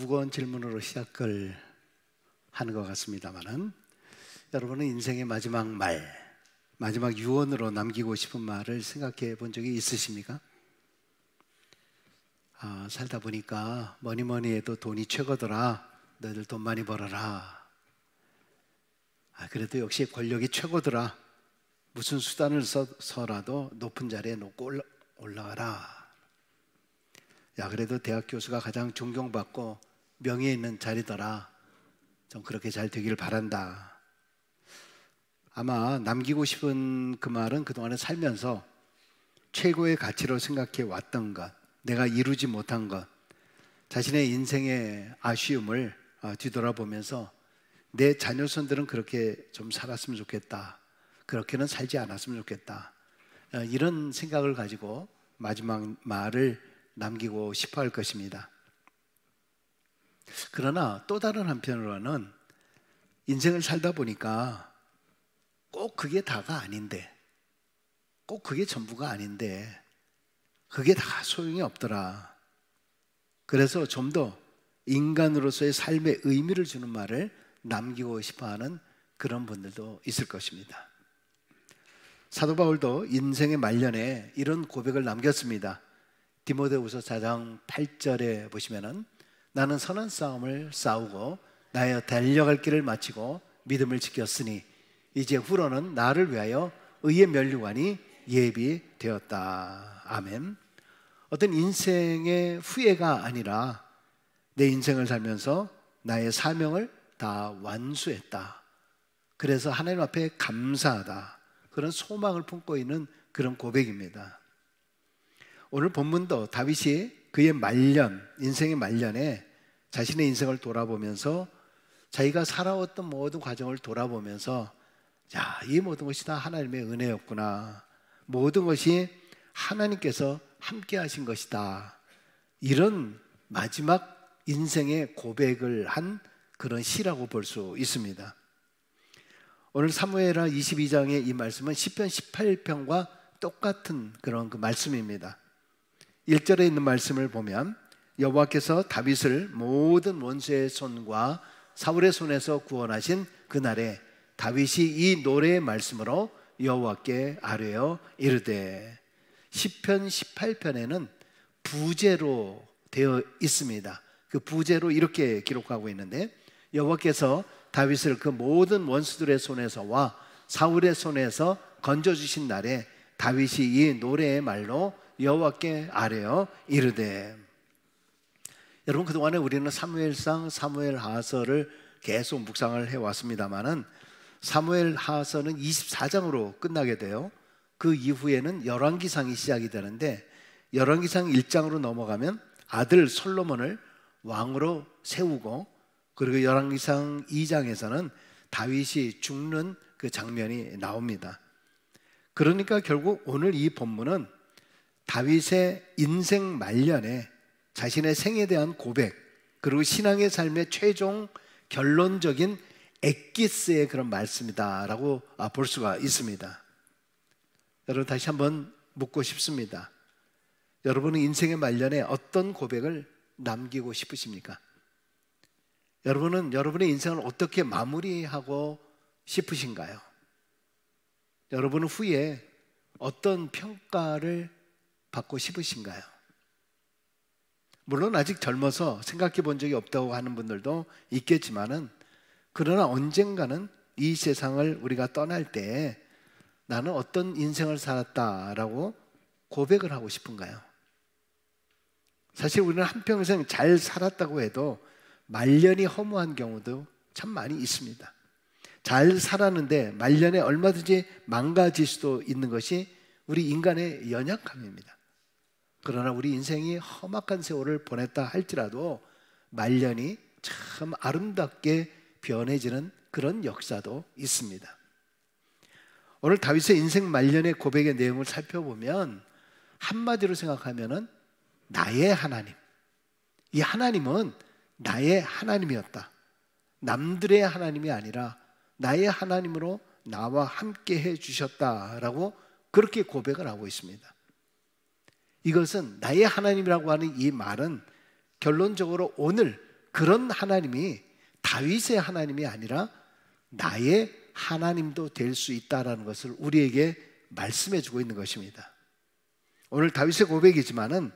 무거운 질문으로 시작을 하는 것 같습니다만은, 여러분은 인생의 마지막 말, 마지막 유언으로 남기고 싶은 말을 생각해 본 적이 있으십니까? 살다 보니까 뭐니 해도 돈이 최고더라. 너희들 돈 많이 벌어라. 그래도 역시 권력이 최고더라. 무슨 수단을 써서라도 높은 자리에 놓고 올라가라. 야, 그래도 대학 교수가 가장 존경받고 명예 있는 자리더라. 좀 그렇게 잘 되길 바란다. 아마 남기고 싶은 그 말은 그동안에 살면서 최고의 가치로 생각해 왔던 것, 내가 이루지 못한 것, 자신의 인생의 아쉬움을 뒤돌아보면서 내 자녀손들은 그렇게 좀 살았으면 좋겠다, 그렇게는 살지 않았으면 좋겠다, 이런 생각을 가지고 마지막 말을 남기고 싶어 할 것입니다. 그러나 또 다른 한편으로는 인생을 살다 보니까 꼭 그게 다가 아닌데, 꼭 그게 전부가 아닌데, 그게 다 소용이 없더라. 그래서 좀 더 인간으로서의 삶의 의미를 주는 말을 남기고 싶어하는 그런 분들도 있을 것입니다. 사도 바울도 인생의 말년에 이런 고백을 남겼습니다. 디모데후서 4장 8절에 보시면은, 나는 선한 싸움을 싸우고 나의 달려갈 길을 마치고 믿음을 지켰으니 이제 후로는 나를 위하여 의의 면류관이 예비되었다. 아멘. 어떤 인생의 후회가 아니라 내 인생을 살면서 나의 사명을 다 완수했다. 그래서 하나님 앞에 감사하다. 그런 소망을 품고 있는 그런 고백입니다. 오늘 본문도 다윗이 그의 말년, 인생의 말년에 자신의 인생을 돌아보면서 자기가 살아왔던 모든 과정을 돌아보면서, 야, 이 모든 것이 다 하나님의 은혜였구나, 모든 것이 하나님께서 함께 하신 것이다, 이런 마지막 인생의 고백을 한 그런 시라고 볼 수 있습니다. 오늘 사무엘하 22장의 이 말씀은 시편 18편과 똑같은 그런 그 말씀입니다. 1절에 있는 말씀을 보면, 여호와께서 다윗을 모든 원수의 손과 사울의 손에서 구원하신 그날에 다윗이 이 노래의 말씀으로 여호와께 아뢰어 이르되, 시편 18편에는 부제로 되어 있습니다. 그 부제로 이렇게 기록하고 있는데, 여호와께서 다윗을 그 모든 원수들의 손에서와 사울의 손에서 건져주신 날에 다윗이 이 노래의 말로 여호와께 아뢰어 이르되. 여러분, 그동안에 우리는 사무엘상, 사무엘하서를 계속 묵상을 해왔습니다마는 사무엘하서는 24장으로 끝나게 돼요. 그 이후에는 열왕기상이 시작이 되는데, 열왕기상 1장으로 넘어가면 아들 솔로몬을 왕으로 세우고, 그리고 열왕기상 2장에서는 다윗이 죽는 그 장면이 나옵니다. 그러니까 결국 오늘 이 본문은 다윗의 인생 말년에 자신의 생에 대한 고백, 그리고 신앙의 삶의 최종 결론적인 엑기스의 그런 말씀이다라고 볼 수가 있습니다. 여러분, 다시 한번 묻고 싶습니다. 여러분은 인생의 말년에 어떤 고백을 남기고 싶으십니까? 여러분은 여러분의 인생을 어떻게 마무리하고 싶으신가요? 여러분은 후에 어떤 평가를 받고 싶으신가요? 물론 아직 젊어서 생각해 본 적이 없다고 하는 분들도 있겠지만은, 그러나 언젠가는 이 세상을 우리가 떠날 때 나는 어떤 인생을 살았다라고 고백을 하고 싶은가요? 사실 우리는 한평생 잘 살았다고 해도 말년이 허무한 경우도 참 많이 있습니다. 잘 살았는데 말년에 얼마든지 망가질 수도 있는 것이 우리 인간의 연약함입니다. 그러나 우리 인생이 험악한 세월을 보냈다 할지라도 말년이 참 아름답게 변해지는 그런 역사도 있습니다. 오늘 다윗의 인생 말년의 고백의 내용을 살펴보면 한마디로 생각하면은 나의 하나님, 이 하나님은 나의 하나님이었다. 남들의 하나님이 아니라 나의 하나님으로 나와 함께 해주셨다라고 그렇게 고백을 하고 있습니다. 이것은 나의 하나님이라고 하는 이 말은 결론적으로 오늘 그런 하나님이 다윗의 하나님이 아니라 나의 하나님도 될 수 있다라는 것을 우리에게 말씀해 주고 있는 것입니다. 오늘 다윗의 고백이지만은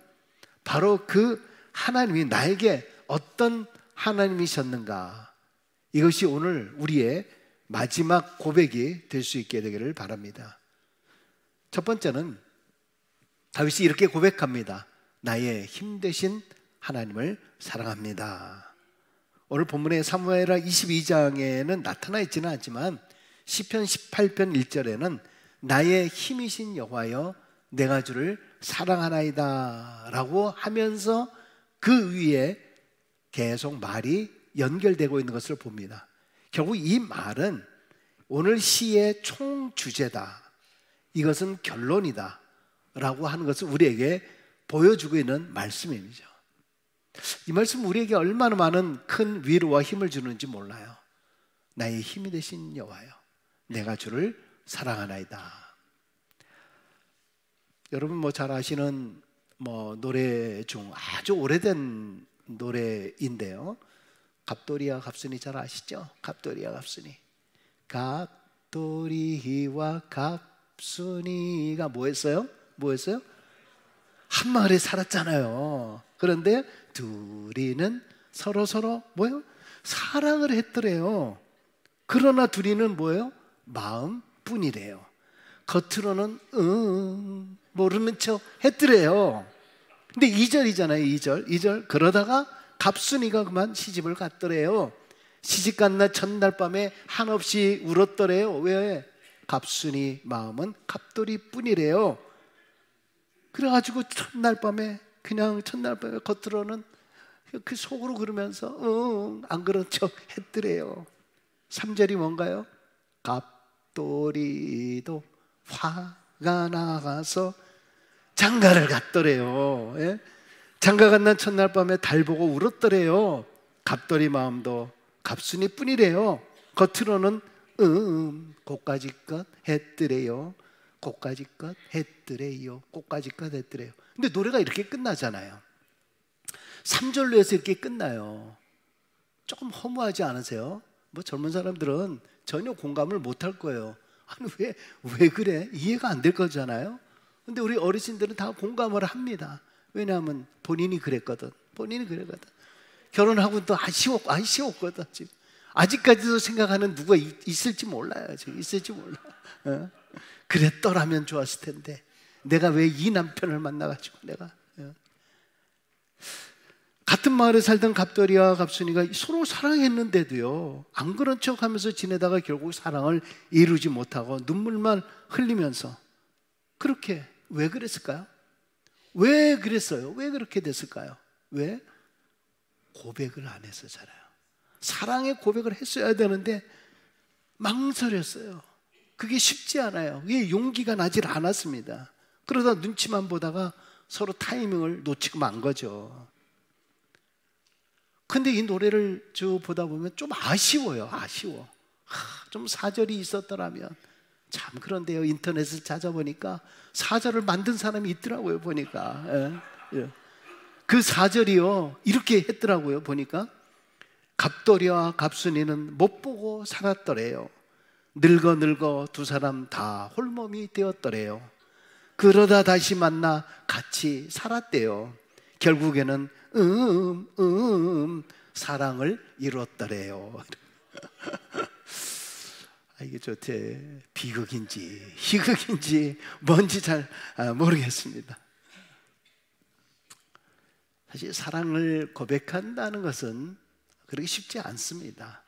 바로 그 하나님이 나에게 어떤 하나님이셨는가, 이것이 오늘 우리의 마지막 고백이 될 수 있게 되기를 바랍니다. 첫 번째는 다윗이 이렇게 고백합니다. 나의 힘 되신 하나님을 사랑합니다. 오늘 본문의 사무엘하 22장에는 나타나 있지는 않지만 시편 18편 1절에는 나의 힘이신 여호와여 내가 주를 사랑하나이다 라고 하면서 그 위에 계속 말이 연결되고 있는 것을 봅니다. 결국 이 말은 오늘 시의 총 주제다, 이것은 결론이다 라고 하는 것을 우리에게 보여주고 있는 말씀이죠. 이 말씀은 우리에게 얼마나 많은 큰 위로와 힘을 주는지 몰라요. 나의 힘이 되신 여호와여 내가 주를 사랑하나이다. 여러분 잘 아시는 노래 중 아주 오래된 노래인데요, 갑돌이와 갑순이 잘 아시죠? 갑돌이와 갑순이. 갑돌이와 갑순이가 뭐였어요? 한 마을에 살았잖아요. 그런데 둘이는 서로 사랑을 했더래요. 그러나 둘이는 마음뿐이래요. 겉으로는 모르는 척 했더래요. 근데 2절이잖아요. 2절. 그러다가 갑순이가 그만 시집을 갔더래요. 시집 간 날 첫날 밤에 한없이 울었더래요. 왜? 갑순이 마음은 갑돌이 뿐이래요. 그래가지고 첫날 밤에 겉으로는 그 속으로 그러면서 안 그런 척 했더래요. 3절이 뭔가요? 갑돌이도 화가 나가서 장가를 갔더래요. 예? 장가 간 날 첫날 밤에 달 보고 울었더래요. 갑돌이 마음도 갑순이 뿐이래요. 겉으로는 고까지껏 했더래요. 고까지껏 했더래요. 고까지껏 했더래요. 근데 노래가 이렇게 끝나잖아요. 3절로 해서 이렇게 끝나요. 조금 허무하지 않으세요? 젊은 사람들은 전혀 공감을 못할 거예요. 아니 왜 그래? 이해가 안 될 거잖아요. 근데 우리 어르신들은 다 공감을 합니다. 왜냐하면 본인이 그랬거든. 결혼하고 또 아쉬웠거든. 지금. 아직까지도 생각하는 누가 있을지 몰라요. 지금 있을지 몰라. 그랬더라면 좋았을 텐데 내가 왜 이 남편을 만나가지고 내가. 같은 마을에 살던 갑돌이와 갑순이가 서로 사랑했는데도요, 안 그런 척하면서 지내다가 결국 사랑을 이루지 못하고 눈물만 흘리면서 그렇게 왜 그랬을까요? 왜 그랬어요? 왜 그렇게 됐을까요? 왜? 고백을 안 했었잖아요. 사랑의 고백을 했어야 되는데 망설였어요. 그게 쉽지 않아요. 그게 용기가 나질 않았습니다. 그러다 눈치만 보다가 서로 타이밍을 놓치고 만 거죠. 근데 이 노래를 쭉 보다 보면 좀 아쉬워요. 좀 사절이 있었더라면. 참 그런데요, 인터넷을 찾아보니까 사절을 만든 사람이 있더라고요. 보니까 그 사절이요 이렇게 했더라고요. 보니까 갑돌이와 갑순이는 못 보고 살았더래요. 늙어 두 사람 다 홀몸이 되었더래요. 그러다 다시 만나 같이 살았대요. 결국에는 사랑을 이뤘더래요. 이게 좋대. 비극인지 희극인지 뭔지 잘 모르겠습니다. 사실 사랑을 고백한다는 것은 그렇게 쉽지 않습니다.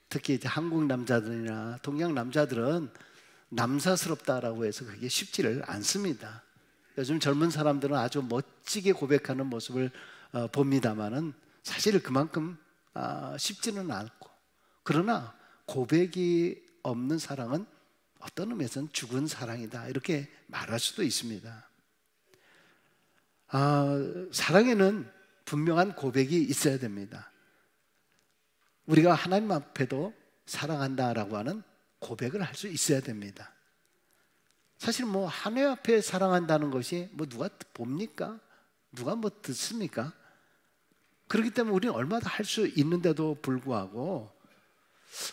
특히 이제 한국 남자들이나 동양 남자들은 남사스럽다라고 해서 그게 쉽지를 않습니다. 요즘 젊은 사람들은 아주 멋지게 고백하는 모습을 봅니다만은 사실 그만큼 쉽지는 않고, 그러나 고백이 없는 사랑은 어떤 의미에서는 죽은 사랑이다 이렇게 말할 수도 있습니다. 사랑에는 분명한 고백이 있어야 됩니다. 우리가 하나님 앞에도 사랑한다라고 하는 고백을 할 수 있어야 됩니다. 사실 하나님 앞에 사랑한다는 것이 누가 봅니까? 누가 듣습니까? 그렇기 때문에 우리는 얼마나 할 수 있는데도 불구하고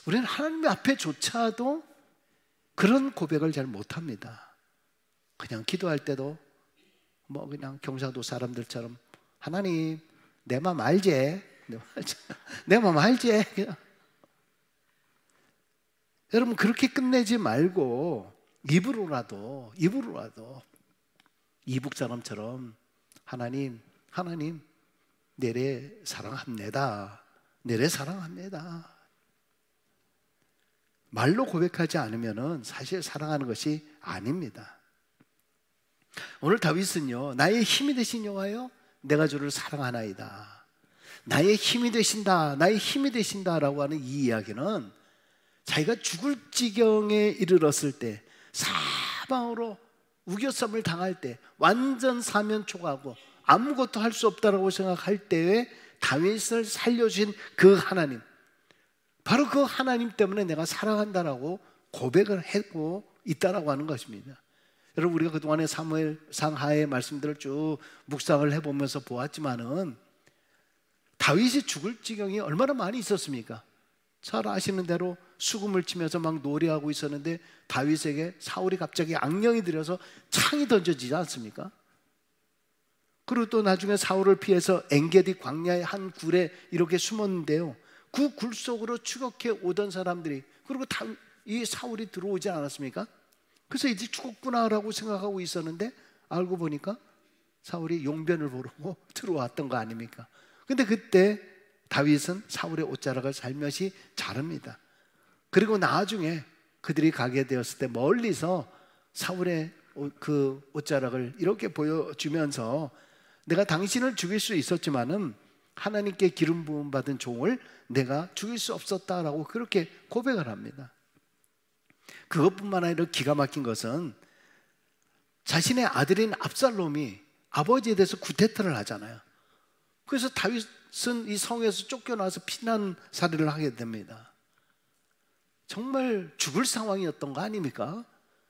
우리는 하나님 앞에조차도 그런 고백을 잘 못합니다. 그냥 기도할 때도 뭐 그냥 경상도 사람들처럼 하나님 내 맘 알지? 내 맘 알지? 그냥. 여러분 그렇게 끝내지 말고 입으로라도 이북 사람처럼 하나님 내래 사랑합니다. 내래 사랑합니다. 말로 고백하지 않으면은 사실 사랑하는 것이 아닙니다. 오늘 다윗은요, 나의 힘이 되신 여호와여, 내가 주를 사랑하나이다. 나의 힘이 되신다, 나의 힘이 되신다라고 하는 이 이야기는 자기가 죽을 지경에 이르렀을 때, 사방으로 우겨쌈을 당할 때, 완전 사면초가하고 아무것도 할 수 없다라고 생각할 때에 다윗을 살려주신 그 하나님, 바로 그 하나님 때문에 내가 사랑한다라고 고백을 하고 있다라고 하는 것입니다. 여러분 우리가 그동안에 사무엘 상하의 말씀들을 쭉 묵상을 해보면서 보았지만은 다윗이 죽을 지경이 얼마나 많이 있었습니까? 잘 아시는 대로 수금을 치면서 막 노래하고 있었는데 다윗에게 사울이 갑자기 악령이 들여서 창이 던져지지 않습니까? 그리고 또 나중에 사울을 피해서 엔게디 광야의 한 굴에 이렇게 숨었는데요, 그 굴 속으로 추격해 오던 사람들이, 그리고 이 사울이 들어오지 않았습니까? 그래서 이제 죽었구나라고 생각하고 있었는데 알고 보니까 사울이 용변을 보려고 들어왔던 거 아닙니까? 근데 그때 다윗은 사울의 옷자락을 살며시 자릅니다. 그리고 나중에 그들이 가게 되었을 때 멀리서 사울의 그 옷자락을 이렇게 보여주면서 내가 당신을 죽일 수 있었지만은 하나님께 기름 부음 받은 종을 내가 죽일 수 없었다라고 그렇게 고백을 합니다. 그것뿐만 아니라 기가 막힌 것은 자신의 아들인 압살롬이 아버지에 대해서 구테타를 하잖아요. 그래서 다윗은 이 성에서 쫓겨나서 피난 살이를 하게 됩니다. 정말 죽을 상황이었던 거 아닙니까?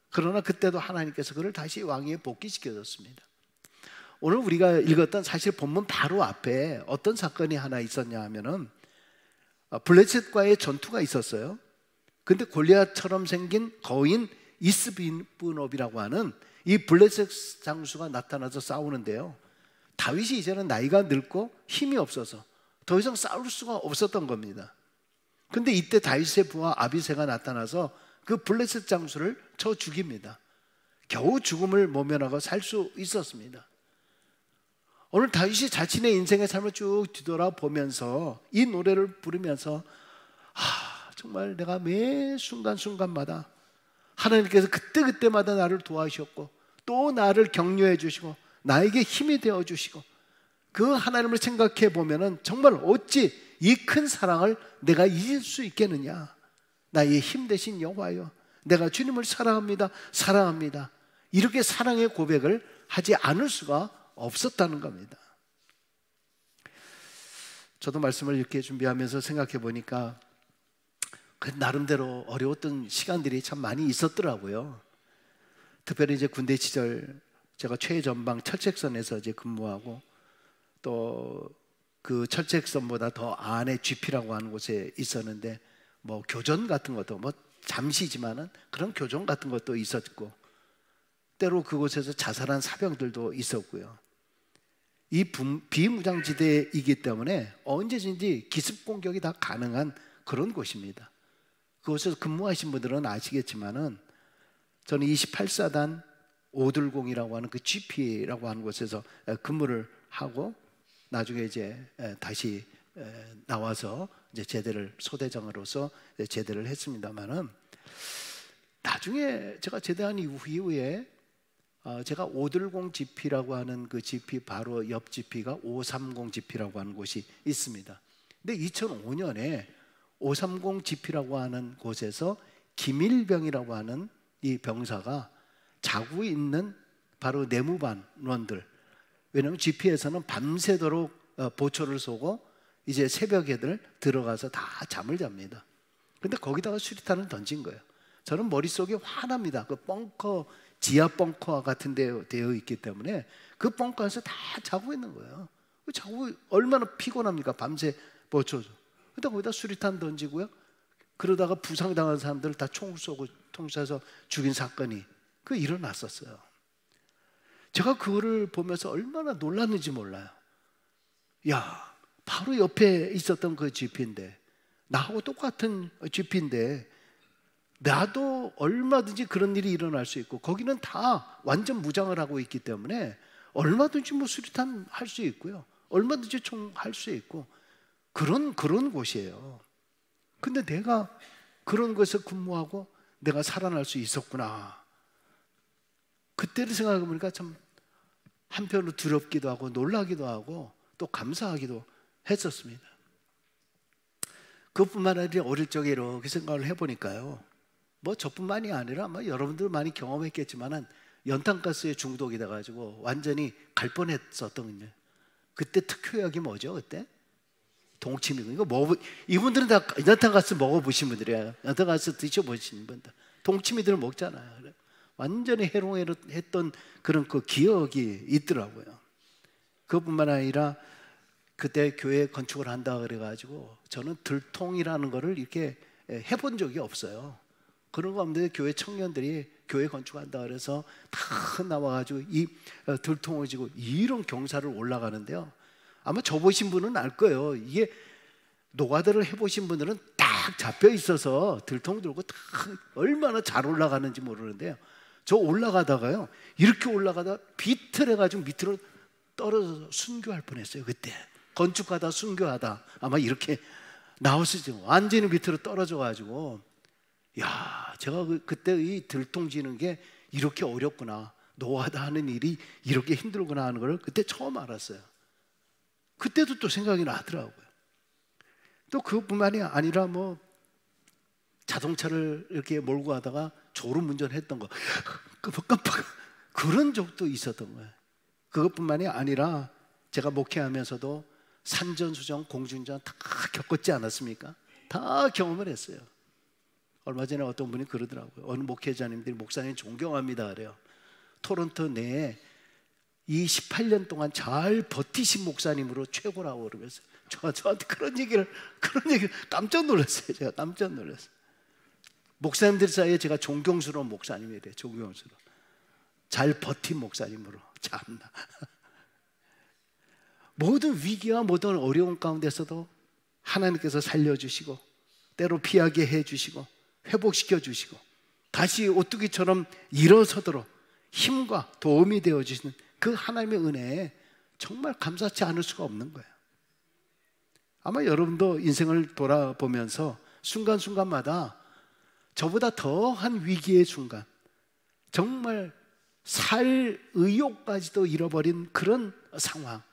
그러나 그때도 하나님께서 그를 다시 왕위에 복귀시켜줬습니다. 오늘 우리가 읽었던 사실 본문 바로 앞에 어떤 사건이 하나 있었냐 하면은 블레셋과의 전투가 있었어요. 근데 골리앗처럼 생긴 거인 이스비브놉이라고 하는 이 블레셋 장수가 나타나서 싸우는데요, 다윗이 이제는 나이가 늙고 힘이 없어서 더 이상 싸울 수가 없었던 겁니다. 근데 이때 다윗의 부하 아비새가 나타나서 그 블레셋 장수를 쳐 죽입니다. 겨우 죽음을 모면하고 살 수 있었습니다. 오늘 다윗이 자신의 인생의 삶을 쭉 뒤돌아보면서 이 노래를 부르면서 정말 내가 매 순간순간마다 하나님께서 그때그때마다 나를 도와주셨고 또 나를 격려해 주시고 나에게 힘이 되어 주시고 그 하나님을 생각해 보면은 정말 어찌 이 큰 사랑을 내가 잊을 수 있겠느냐. 나의 힘 되신 여호와여, 내가 주님을 사랑합니다, 사랑합니다. 이렇게 사랑의 고백을 하지 않을 수가 없었다는 겁니다. 저도 말씀을 이렇게 준비하면서 생각해 보니까 나름대로 어려웠던 시간들이 참 많이 있었더라고요. 특별히 이제 군대 시절 제가 최전방 철책선에서 이제 근무하고 또 그 철책선보다 더 안에 GP라고 하는 곳에 있었는데 뭐 교전 같은 것도 뭐 잠시지만은 그런 교전 같은 것도 있었고 때로 그곳에서 자살한 사병들도 있었고요. 이 비무장지대이기 때문에 언제든지 기습 공격이 다 가능한 그런 곳입니다. 그곳에서 근무하신 분들은 아시겠지만은 저는 28사단 520이라고 하는 그 GP라고 하는 곳에서 근무를 하고 나중에 이제 다시 나와서 이제 제대를 소대장으로서 제대를 했습니다만은 나중에 제가 제대한 이후에 제가 510 GP라고 하는 그 GP 바로 옆 GP가 530 GP라고 하는 곳이 있습니다. 근데 2005년에 530 GP라고 하는 곳에서 김일병이라고 하는 이 병사가 자고 있는 바로 내무반원들, 왜냐하면 GP에서는 밤새도록 보초를 쏘고 이제 새벽에들 들어가서 다 잠을 잡니다. 근데 거기다가 수리탄을 던진 거예요. 저는 머릿속에 화납니다. 그 벙커, 지하 벙커 같은 데 되어 있기 때문에 그 벙커에서 다 자고 있는 거예요. 자꾸 얼마나 피곤합니까? 밤새 버텨서. 그러다 거기다 수리탄 던지고요. 그러다가 부상당한 사람들을 다 총을 쏘고 통수해서 죽인 사건이 일어났었어요. 제가 그거를 보면서 얼마나 놀랐는지 몰라요. 야, 바로 옆에 있었던 그 GP인데, 나하고 똑같은 GP인데 나도 얼마든지 그런 일이 일어날 수 있고, 거기는 다 완전 무장을 하고 있기 때문에 얼마든지 뭐 수리탄 할 수 있고요, 얼마든지 총 할 수 있고, 그런 곳이에요. 근데 내가 그런 곳에서 근무하고 내가 살아날 수 있었구나. 그때를 생각해 보니까 참 한편으로 두렵기도 하고 놀라기도 하고 또 감사하기도 했었습니다. 그것뿐만 아니라 어릴 적에 이렇게 생각을 해보니까요, 뭐 저뿐만이 아니라 아마 여러분들 많이 경험했겠지만은 연탄가스에 중독이 돼가지고 완전히 갈 뻔했었거든요. 그때 특효약이 뭐죠? 그때 동치미. 이거 이분들은 다 연탄가스 먹어보신 분들이에요. 연탄가스 드셔보신 분들. 동치미들 먹잖아요. 완전히 해롱해롱했던 그런 그 기억이 있더라고요. 그것뿐만 아니라 그때 교회 건축을 한다 그래가지고 저는 들통이라는 거를 이렇게 해본 적이 없어요. 그런 가운데 교회 청년들이 교회 건축한다 그래서 다 나와가지고 이 들통을 지고 이런 경사를 올라가는데요, 아마 저 보신 분은 알 거예요. 이게 노가다를 해보신 분들은 딱 잡혀 있어서 들통 들고 딱 얼마나 잘 올라가는지 모르는데요, 저 올라가다가요, 이렇게 올라가다 비틀해가지고 밑으로 떨어져서 순교할 뻔했어요. 그때 건축하다 순교하다 아마 이렇게 나왔었죠. 완전히 밑으로 떨어져가지고, 야, 제가 그때 이 들통지는 게 이렇게 어렵구나, 노하다 하는 일이 이렇게 힘들구나 하는 걸 그때 처음 알았어요. 그때도 또 생각이 나더라고요. 또 그것뿐만이 아니라 뭐 자동차를 이렇게 몰고 가다가 졸음운전했던 거, 깜빡 그런 적도 있었던 거예요. 그것뿐만이 아니라 제가 목회하면서도 산전수전, 공중전 다 겪었지 않았습니까? 다 경험을 했어요. 얼마 전에 어떤 분이 그러더라고요. 어느 목회자님들이 목사님 존경합니다 그래요. 토론토 내에 이 18년 동안 잘 버티신 목사님으로 최고라고 그러면서 저한테 그런 얘기를 깜짝 놀랐어요. 제가 깜짝 놀랐어요. 목사님들 사이에 제가 존경스러운 목사님이래요. 존경스러워. 잘 버틴 목사님으로. 참나. 모든 위기와 모든 어려운 가운데서도 하나님께서 살려주시고 때로 피하게 해주시고 회복시켜 주시고 다시 오뚜기처럼 일어서도록 힘과 도움이 되어주시는 그 하나님의 은혜에 정말 감사치 않을 수가 없는 거예요. 아마 여러분도 인생을 돌아보면서 순간순간마다 저보다 더한 위기의 순간, 정말 살 의욕까지도 잃어버린 그런 상황,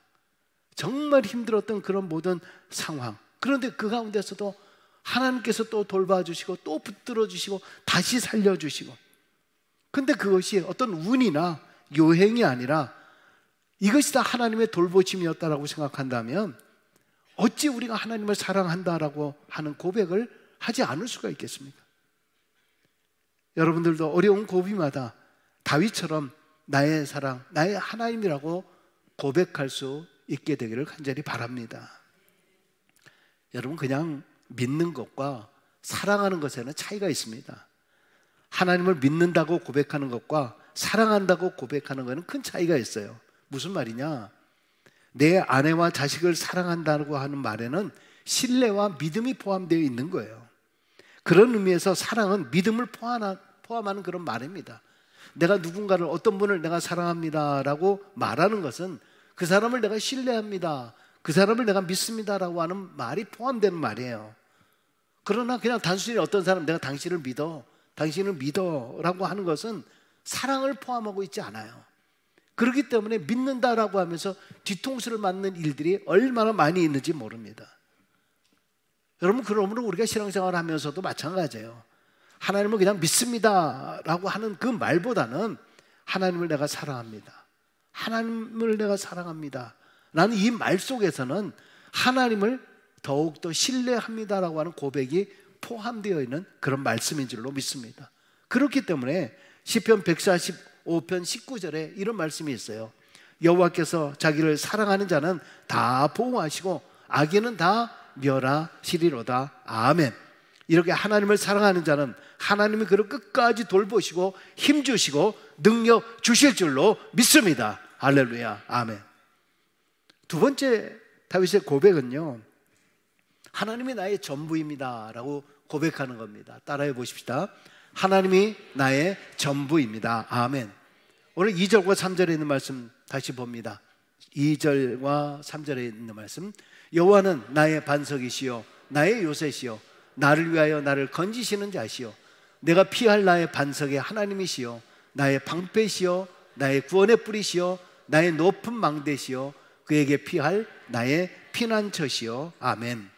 정말 힘들었던 그런 모든 상황, 그런데 그 가운데서도 하나님께서 또 돌봐주시고 또 붙들어주시고 다시 살려주시고, 근데 그것이 어떤 운이나 요행이 아니라 이것이 다 하나님의 돌보심이었다라고 생각한다면 어찌 우리가 하나님을 사랑한다라고 하는 고백을 하지 않을 수가 있겠습니까? 여러분들도 어려운 고비마다 다윗처럼 나의 사랑, 나의 하나님이라고 고백할 수 있게 되기를 간절히 바랍니다. 여러분, 그냥 믿는 것과 사랑하는 것에는 차이가 있습니다. 하나님을 믿는다고 고백하는 것과 사랑한다고 고백하는 것은 큰 차이가 있어요. 무슨 말이냐? 내 아내와 자식을 사랑한다고 하는 말에는 신뢰와 믿음이 포함되어 있는 거예요. 그런 의미에서 사랑은 믿음을 포함하는 그런 말입니다. 내가 누군가를, 어떤 분을 내가 사랑합니다라고 말하는 것은 그 사람을 내가 신뢰합니다, 그 사람을 내가 믿습니다라고 하는 말이 포함되는 말이에요. 그러나 그냥 단순히 어떤 사람, 내가 당신을 믿어, 당신을 믿어라고 하는 것은 사랑을 포함하고 있지 않아요. 그렇기 때문에 믿는다라고 하면서 뒤통수를 맞는 일들이 얼마나 많이 있는지 모릅니다. 여러분, 그러므로 우리가 신앙생활을 하면서도 마찬가지예요. 하나님을 그냥 믿습니다라고 하는 그 말보다는 하나님을 내가 사랑합니다, 하나님을 내가 사랑합니다 라는 이 말 속에서는 하나님을 더욱더 신뢰합니다라고 하는 고백이 포함되어 있는 그런 말씀인 줄로 믿습니다. 그렇기 때문에 시편 145편 19절에 이런 말씀이 있어요. 여호와께서 자기를 사랑하는 자는 다 보호하시고 악인은 다 멸하시리로다. 아멘. 이렇게 하나님을 사랑하는 자는 하나님이 그를 끝까지 돌보시고 힘주시고 능력 주실 줄로 믿습니다. 할렐루야. 아멘. 두 번째 다윗의 고백은요, 하나님이 나의 전부입니다 라고 고백하는 겁니다. 따라해 보십시다. 하나님이 나의 전부입니다. 아멘. 오늘 2절과 3절에 있는 말씀 다시 봅니다. 2절과 3절에 있는 말씀. 여호와는 나의 반석이시요 나의 요새시요 나를 위하여 나를 건지시는 자시요 내가 피할 나의 반석의 하나님이시요 나의 방패시요 나의 구원의 뿌리시요 나의 높은 망대시요 그에게 피할 나의 피난처시요. 아멘.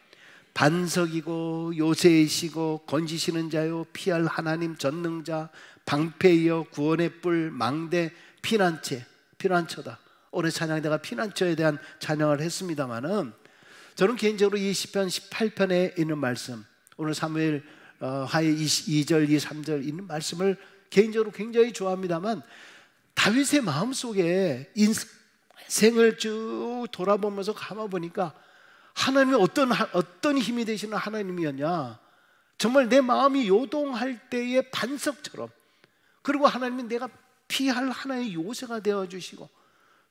반석이고 요새이시고 건지시는 자요 피할 하나님 전능자 방패이요 구원의 뿔 망대 피난처다. 오늘 찬양 내가 피난처에 대한 찬양을 했습니다마는 저는 개인적으로 이 시편 18편에 있는 말씀, 오늘 사무엘 하의 2절, 3절 있는 말씀을 개인적으로 굉장히 좋아합니다만 다윗의 마음속에 인생을 쭉 돌아보면서 감아보니까 하나님이 어떤 힘이 되시는 하나님이었냐, 정말 내 마음이 요동할 때의 반석처럼, 그리고 하나님은 내가 피할 하나의 요새가 되어주시고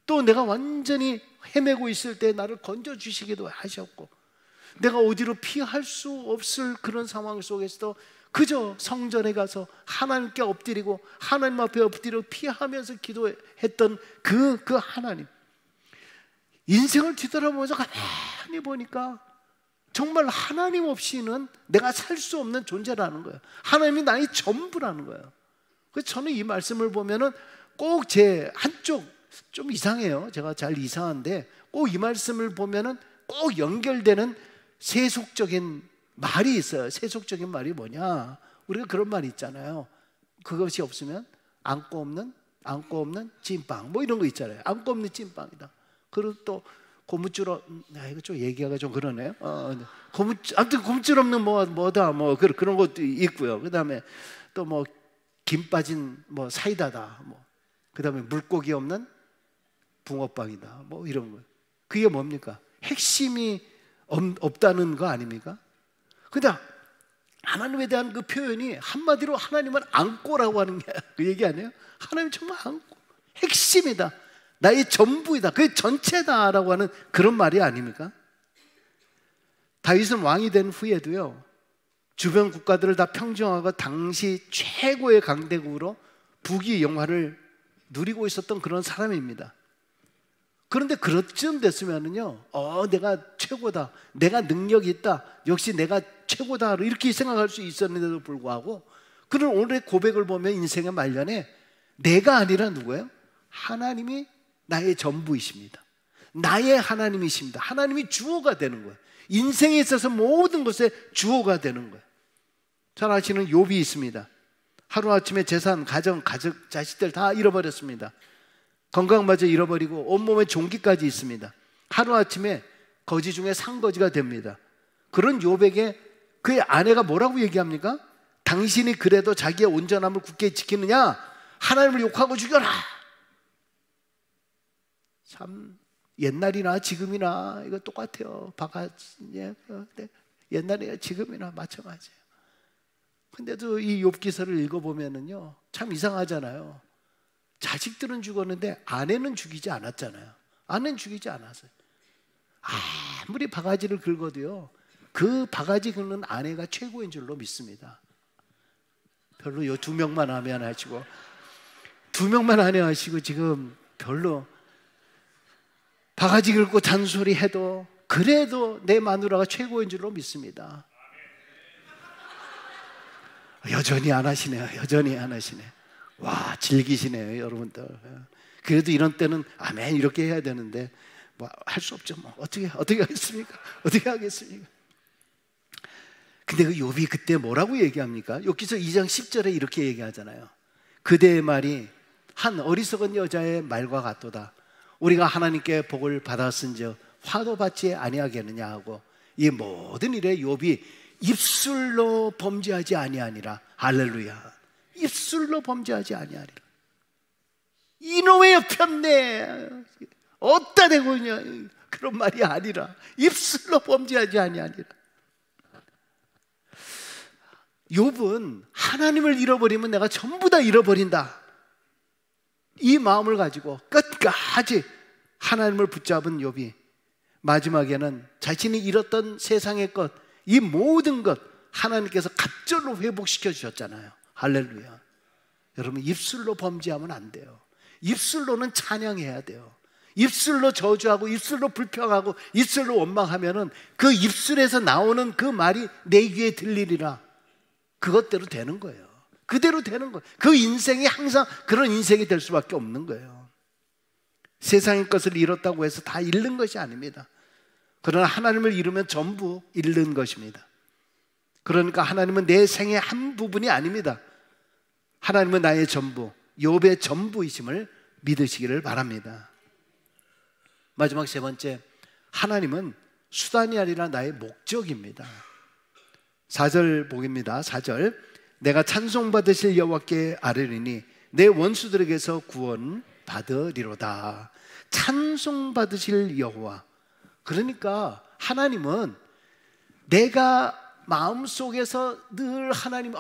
또 내가 완전히 헤매고 있을 때 나를 건져주시기도 하셨고 내가 어디로 피할 수 없을 그런 상황 속에서도 그저 성전에 가서 하나님께 엎드리고 하나님 앞에 엎드려 피하면서 기도했던 그 하나님, 인생을 뒤돌아보면서 가만히 보니까 정말 하나님 없이는 내가 살 수 없는 존재라는 거예요. 하나님이 나의 전부라는 거예요. 그래서 저는 이 말씀을 보면은 꼭 제 한쪽 좀 이상해요. 제가 잘 이상한데 꼭 이 말씀을 보면은 꼭 연결되는 세속적인 말이 있어요. 세속적인 말이 뭐냐? 우리가 그런 말이 있잖아요. 그것이 없으면 안고 없는 찐빵 뭐 이런 거 있잖아요. 안고 없는 찐빵이다. 그리고 또 고무줄 이거 좀 얘기하기가 좀 그러네요. 아무튼 고무줄 없는 뭐다 뭐 그런 것도 있고요. 그다음에 또 뭐 김 빠진 뭐 사이다다 뭐 그다음에 물고기 없는 붕어빵이다 뭐 이런 거. 그게 뭡니까? 핵심이 없다는 거 아닙니까? 근데 하나님에 대한 그 표현이 한마디로 하나님은 안고라고 하는 게 그 얘기 아니에요? 하나님 정말 안고, 핵심이다, 나의 전부이다, 그게 전체다라고 하는 그런 말이 아닙니까? 다윗은 왕이 된 후에도요, 주변 국가들을 다 평정하고 당시 최고의 강대국으로 부귀 영화를 누리고 있었던 그런 사람입니다. 그런데 그렇쯤 됐으면은요, 내가 최고다, 내가 능력이 있다, 역시 내가 최고다 이렇게 생각할 수 있었는데도 불구하고 그런 오늘의 고백을 보면 인생의 말년에 내가 아니라 누구예요? 하나님이 나의 전부이십니다. 나의 하나님이십니다. 하나님이 주어가 되는 거예요. 인생에 있어서 모든 것의 주어가 되는 거예요. 잘 아시는 욥이 있습니다. 하루아침에 재산, 가정, 자식들 다 잃어버렸습니다. 건강마저 잃어버리고 온몸에 종기까지 있습니다. 하루아침에 거지 중에 상거지가 됩니다. 그런 욥에게 그의 아내가 뭐라고 얘기합니까? 당신이 그래도 자기의 온전함을 굳게 지키느냐? 하나님을 욕하고 죽여라. 참 옛날이나 지금이나 이거 똑같아요. 옛날이나 지금이나 마찬가지예요. 근데도 이 욥기서를 읽어보면은요, 참 이상하잖아요. 자식들은 죽었는데 아내는 죽이지 않았잖아요. 아내는 죽이지 않았어요. 아무리 바가지를 긁어도요, 그 바가지 긁는 아내가 최고인 줄로 믿습니다. 별로 요 두 명만 하면 하시고, 두 명만 아내 하시고 지금 별로 바가지 긁고 잔소리 해도 그래도 내 마누라가 최고인 줄로 믿습니다. 여전히 안 하시네요. 여전히 안 하시네. 와, 즐기시네요, 여러분들. 그래도 이런 때는 아멘 이렇게 해야 되는데 뭐 할 수 없죠. 뭐 어떻게 하겠습니까? 어떻게 하겠습니까? 근데 그 욥이 그때 뭐라고 얘기합니까? 욥기서 2장 10절에 이렇게 얘기하잖아요. 그대의 말이 한 어리석은 여자의 말과 같도다. 우리가 하나님께 복을 받았은즉 화도 받지 아니하겠느냐 하고, 이 모든 일에 욥이 입술로 범죄하지 아니하니라. 할렐루야. 입술로 범죄하지 아니하리라. 이놈의 옆편네 어디다 대고 있냐, 그런 말이 아니라 입술로 범죄하지 아니하니라. 욥은 하나님을 잃어버리면 내가 전부 다 잃어버린다, 이 마음을 가지고 끝까지 하나님을 붙잡은 욥이 마지막에는 자신이 잃었던 세상의 것, 이 모든 것 하나님께서 갑절로 회복시켜 주셨잖아요. 할렐루야. 여러분, 입술로 범죄하면 안 돼요. 입술로는 찬양해야 돼요. 입술로 저주하고 입술로 불평하고 입술로 원망하면은 그 입술에서 나오는 그 말이 내 귀에 들리리라, 그것대로 되는 거예요. 그대로 되는 거예요. 그 인생이 항상 그런 인생이 될 수밖에 없는 거예요. 세상의 것을 잃었다고 해서 다 잃는 것이 아닙니다. 그러나 하나님을 잃으면 전부 잃는 것입니다. 그러니까 하나님은 내 생의 한 부분이 아닙니다. 하나님은 나의 전부, 욥의 전부이심을 믿으시기를 바랍니다. 마지막 세 번째, 하나님은 수단이 아니라 나의 목적입니다. 4절 보기입니다. 4절, 내가 찬송받으실 여호와께 아뢰리니 내 원수들에게서 구원 받으리로다. 찬송받으실 여호와, 그러니까 하나님은 내가 마음속에서 늘 하나님,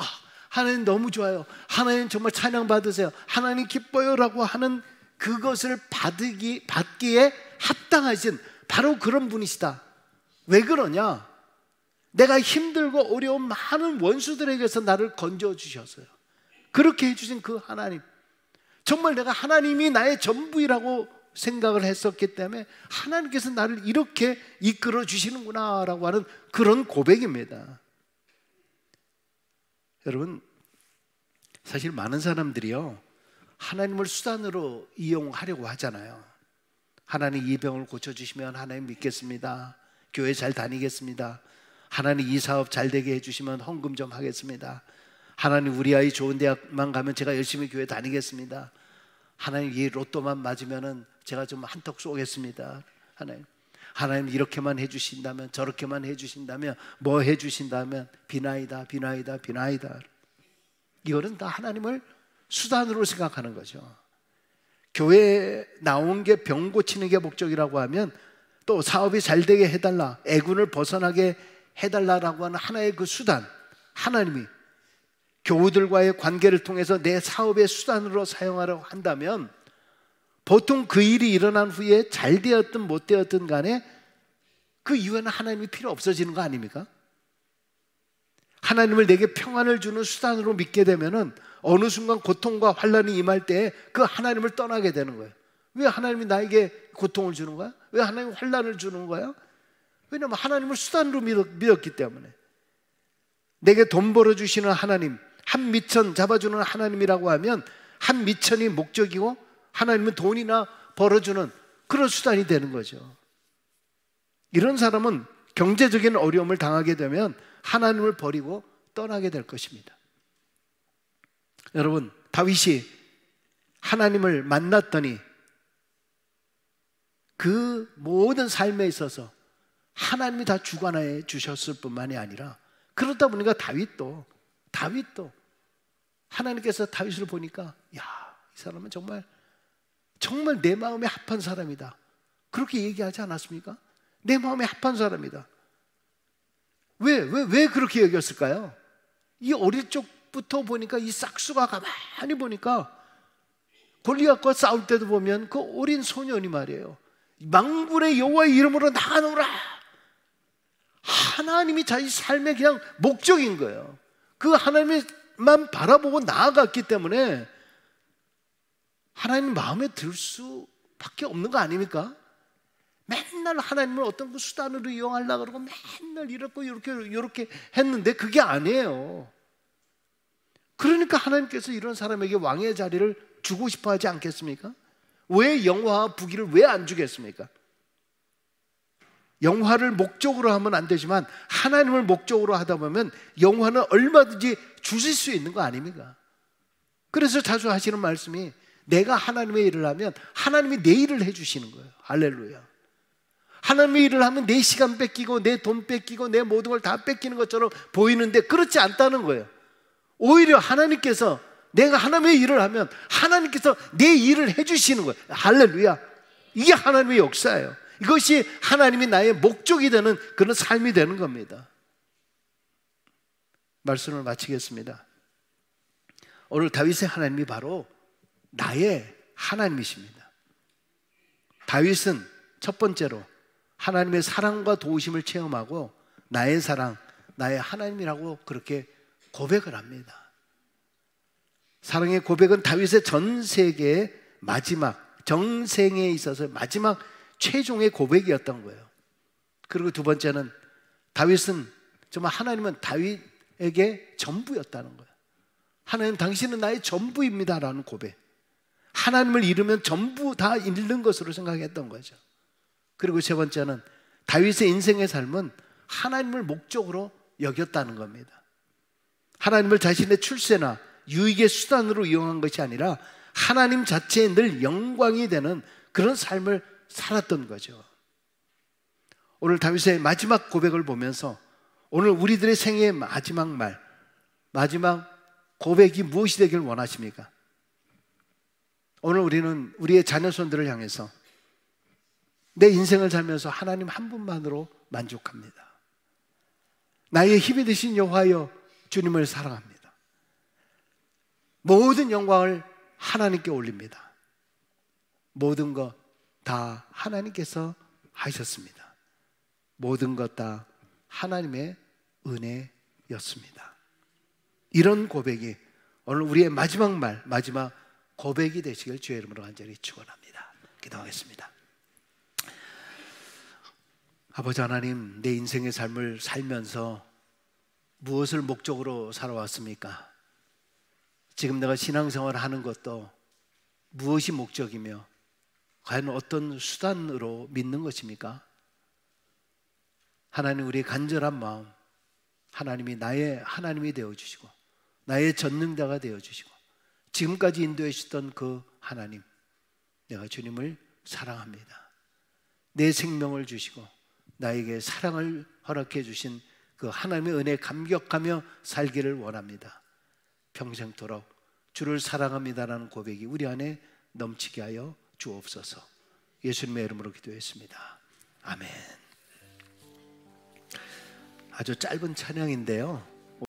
하나님 너무 좋아요, 하나님 정말 찬양 받으세요, 하나님 기뻐요 라고 하는 그것을 받기에 합당하신 바로 그런 분이시다. 왜 그러냐? 내가 힘들고 어려운 많은 원수들에게서 나를 건져 주셨어요. 그렇게 해주신 그 하나님, 정말 내가 하나님이 나의 전부이라고 생각을 했었기 때문에 하나님께서 나를 이렇게 이끌어 주시는구나 라고 하는 그런 고백입니다. 여러분, 사실 많은 사람들이요, 하나님을 수단으로 이용하려고 하잖아요. 하나님 이 병을 고쳐주시면 하나님 믿겠습니다, 교회 잘 다니겠습니다, 하나님 이 사업 잘 되게 해주시면 헌금 좀 하겠습니다, 하나님 우리 아이 좋은 대학만 가면 제가 열심히 교회 다니겠습니다, 하나님 이 로또만 맞으면 제가 좀 한턱 쏘겠습니다, 하나님 이렇게만 해주신다면, 저렇게만 해주신다면, 뭐 해주신다면 비나이다, 비나이다, 비나이다. 이거는 다 하나님을 수단으로 생각하는 거죠. 교회에 나온 게 병 고치는 게 목적이라고 하면, 또 사업이 잘 되게 해달라, 애군을 벗어나게 해달라라고 하는 하나의 그 수단, 하나님이 교우들과의 관계를 통해서 내 사업의 수단으로 사용하려고 한다면, 보통 그 일이 일어난 후에 잘 되었든 못 되었든 간에 그 이후에는 하나님이 필요 없어지는 거 아닙니까? 하나님을 내게 평안을 주는 수단으로 믿게 되면은 어느 순간 고통과 환난이 임할 때 그 하나님을 떠나게 되는 거예요. 왜 하나님이 나에게 고통을 주는 거야? 왜 하나님이 환난을 주는 거야? 왜냐하면 하나님을 수단으로 믿었기 때문에. 내게 돈 벌어주시는 하나님, 한 미천 잡아주는 하나님이라고 하면 한 미천이 목적이고 하나님은 돈이나 벌어주는 그런 수단이 되는 거죠. 이런 사람은 경제적인 어려움을 당하게 되면 하나님을 버리고 떠나게 될 것입니다. 여러분, 다윗이 하나님을 만났더니 그 모든 삶에 있어서 하나님이 다 주관해 주셨을 뿐만이 아니라, 그러다 보니까 다윗도 하나님께서 다윗을 보니까, 야, 이 사람은 정말 내 마음에 합한 사람이다, 그렇게 얘기하지 않았습니까? 내 마음에 합한 사람이다. 왜 그렇게 여겼을까요? 이 어릴 적부터 보니까 이 싹수가 가만히 보니까 골리앗과 싸울 때도 보면 그 어린 소년이 말이에요, 망군의 여호와의 이름으로 나가노라, 하나님이 자기 삶의 그냥 목적인 거예요. 그 하나님만 바라보고 나아갔기 때문에 하나님 마음에 들 수밖에 없는 거 아닙니까? 맨날 하나님을 어떤 그 수단으로 이용하려고 그러고 맨날 이렇고 이렇게 했는데 그게 아니에요. 그러니까 하나님께서 이런 사람에게 왕의 자리를 주고 싶어 하지 않겠습니까? 왜 영화와 부귀를 왜 안 주겠습니까? 영화를 목적으로 하면 안 되지만 하나님을 목적으로 하다 보면 영화는 얼마든지 주실 수 있는 거 아닙니까? 그래서 자주 하시는 말씀이, 내가 하나님의 일을 하면 하나님이 내 일을 해주시는 거예요. 할렐루야. 하나님의 일을 하면 내 시간 뺏기고 내 돈 뺏기고 내 모든 걸 다 뺏기는 것처럼 보이는데 그렇지 않다는 거예요. 오히려 하나님께서 내가 하나님의 일을 하면 하나님께서 내 일을 해주시는 거예요. 할렐루야. 이게 하나님의 역사예요. 이것이 하나님이 나의 목적이 되는 그런 삶이 되는 겁니다. 말씀을 마치겠습니다. 오늘 다윗의 하나님이 바로 나의 하나님이십니다. 다윗은 첫 번째로 하나님의 사랑과 도우심을 체험하고 나의 사랑, 나의 하나님이라고 그렇게 고백을 합니다. 사랑의 고백은 다윗의 전 세계의 마지막, 정생에 있어서 마지막 최종의 고백이었던 거예요. 그리고 두 번째는 다윗은 정말 하나님은 다윗에게 전부였다는 거예요. 하나님, 당신은 나의 전부입니다 라는 고백. 하나님을 잃으면 전부 다 잃는 것으로 생각했던 거죠. 그리고 세 번째는 다윗의 인생의 삶은 하나님을 목적으로 여겼다는 겁니다. 하나님을 자신의 출세나 유익의 수단으로 이용한 것이 아니라 하나님 자체에 늘 영광이 되는 그런 삶을 살았던 거죠. 오늘 다윗의 마지막 고백을 보면서 오늘 우리들의 생애의 마지막 말, 마지막 고백이 무엇이 되길 원하십니까? 오늘 우리는 우리의 자녀손들을 향해서 내 인생을 살면서 하나님 한 분만으로 만족합니다. 나의 힘이 되신 여호와여, 주님을 사랑합니다. 모든 영광을 하나님께 올립니다. 모든 것 다 하나님께서 하셨습니다. 모든 것 다 하나님의 은혜였습니다. 이런 고백이 오늘 우리의 마지막 말, 마지막 고백이 되시길 주의 이름으로 간절히 축원합니다. 기도하겠습니다. 아버지 하나님, 내 인생의 삶을 살면서 무엇을 목적으로 살아왔습니까? 지금 내가 신앙생활을 하는 것도 무엇이 목적이며 과연 어떤 수단으로 믿는 것입니까? 하나님, 우리의 간절한 마음, 하나님이 나의 하나님이 되어주시고 나의 전능자가 되어주시고 지금까지 인도해 주셨던 그 하나님, 내가 주님을 사랑합니다. 내 생명을 주시고 나에게 사랑을 허락해 주신 그 하나님의 은혜에 감격하며 살기를 원합니다. 평생토록 주를 사랑합니다라는 고백이 우리 안에 넘치게 하여 주옵소서. 예수님의 이름으로 기도했습니다. 아멘. 아주 짧은 찬양인데요,